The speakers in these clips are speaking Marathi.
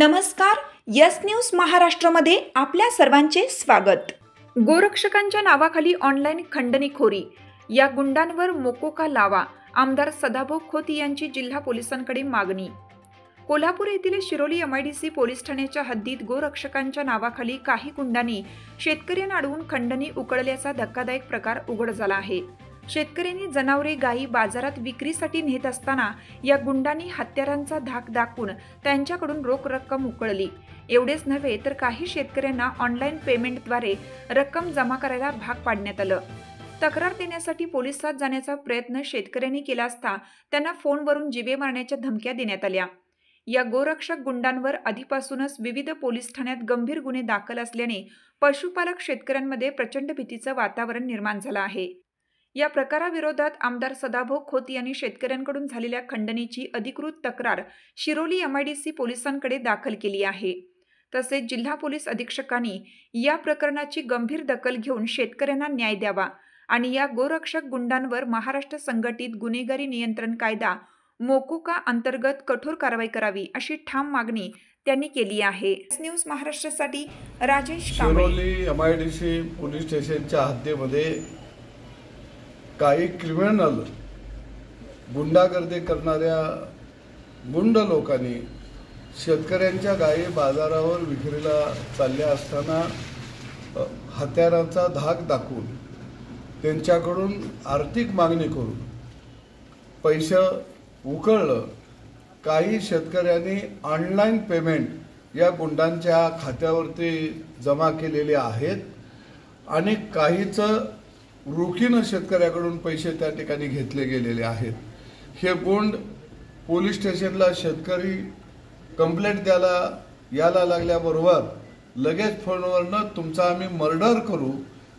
नमस्कार, यस न्यूज महाराष्ट्रामध्ये आपल्या सर्वांचे स्वागत। गोरक्षकांच्या नावाखाली ऑनलाईन खंडणीखोरी, या गुंडांवर मोकोका लावा, आमदार सदाभाऊ खोत यांची जिल्हा पोलिसांकडे मागणी। कोल्हापूर येथील शिरोली एमआयडीसी पोलीस ठाण्याच्या हद्दीत गोरक्षकांच्या नावाखाली काही गुंडांनी शेतकऱ्यांना अडवून खंडणी उकळल्याचा धक्कादायक प्रकार उघड झाला आहे। शेतकऱ्यांनी जनावरे गायी बाजारात विक्रीसाठी नेत असताना या गुंडांनी हत्यारांचा धाक दाखवून त्यांच्याकडून रोख रक्कम उकळली। एवढेच नव्हे तर काही शेतकऱ्यांना ऑनलाईन पेमेंटद्वारे रक्कम जमा करायला भाग पाडण्यात आलं। तक्रार देण्यासाठी पोलिसात जाण्याचा प्रयत्न शेतकऱ्यांनी केला असता त्यांना फोनवरून जीवे मारण्याच्या धमक्या देण्यात आल्या। या गोरक्षक गुंडांवर आधीपासूनच विविध पोलीस ठाण्यात गंभीर गुन्हे दाखल असल्याने पशुपालक शेतकऱ्यांमध्ये प्रचंड भीतीचं वातावरण निर्माण झालं आहे। या प्रकाराविरोधात आमदार सदाभाऊ खोत यांनी शेतकऱ्यांकडून झालेल्या खंडणीची अधिकृत तक्रार शिरोली एमआयडीसी पोलिसांकडे दाखल केली आहे। तसेच जिल्हा पोलीस अधीक्षकांनी या प्रकरणाची गंभीर दखल घेऊन शेतकऱ्यांना न्याय द्यावा आणि या गोरक्षक गुंडांवर महाराष्ट्र संघटित गुन्हेगारी नियंत्रण कायदा मोकोका अंतर्गत कठोर कारवाई करावी अशी ठाम मागणी त्यांनी केली आहे। न्यूज महाराष्ट्रासाठी राजेश कांबळे। शिरोली एमआयडीसी पोलीस स्टेशनच्या हद्दीमध्ये काही क्रिमिनल गुंडागर्दी करणाऱ्या गुंड लोकांनी शेतकऱ्यांच्या गायी बाजारावर विक्रीला चालल्या असताना हत्यारांचा धाक दाखवून त्यांच्याकडून आर्थिक मागणी करून पैसे उकळलं। काही शेतकऱ्यांनी ऑनलाईन पेमेंट या गुंडांच्या खात्यावरती जमा केलेले आहेत आणि काहीचं रोखीनं शेतकऱ्याकडून पैसे त्या ठिकाणी घेतले गेलेले आहेत। हे गुंड पोलीस स्टेशनला शेतकरी कंप्लेंट द्यायला यायला लागल्याबरोबर लगेच फोनवरनं तुमचा आम्ही मर्डर करू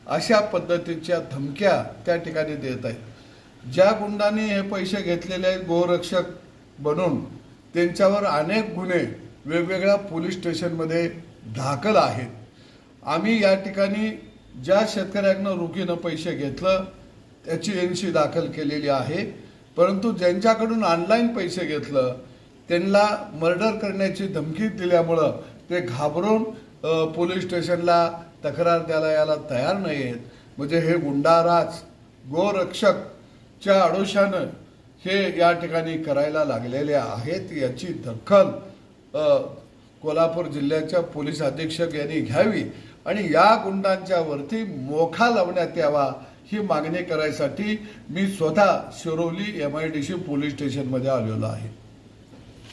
अशा पद्धतीच्या धमक्या त्या ठिकाणी देत आहेत। ज्या गुंडांनी हे पैसे घेतलेले आहेत गोरक्षक बनून त्यांच्यावर अनेक गुन्हे वेगवेगळ्या पोलीस स्टेशनमध्ये दाखल आहेत। आम्ही या ठिकाणी ज्या शेतकऱ्यांना रोखीनं पैसे घेतलं त्याची एनसी दाखल केलेली आहे, परंतु ज्यांच्याकडून ऑनलाईन पैसे घेतलं त्यांना मर्डर करण्याची धमकी दिल्यामुळं ते घाबरून पोलीस स्टेशनला तक्रार द्यायला यायला तयार नाही आहेत। म्हणजे हे गुंडाराज गोरक्षकच्या आडोशानं हे या ठिकाणी करायला लागलेले आहेत। याची दखल कोल्हापूर जिल्ह्याच्या पोलीस अधीक्षक यांनी घ्यावी आणि या गुंडांच्या वरती मोखा लावण्यात यावा ही मागणी करायसाठी मी स्वतः शिरोली एमआयडीसी पोलीस स्टेशनमध्ये आलेलो आहे।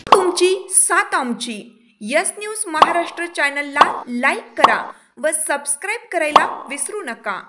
तुमची साथ आमची। यस न्यूज महाराष्ट्र चॅनलला लाईक करा व सबस्क्राईब करायला विसरू नका।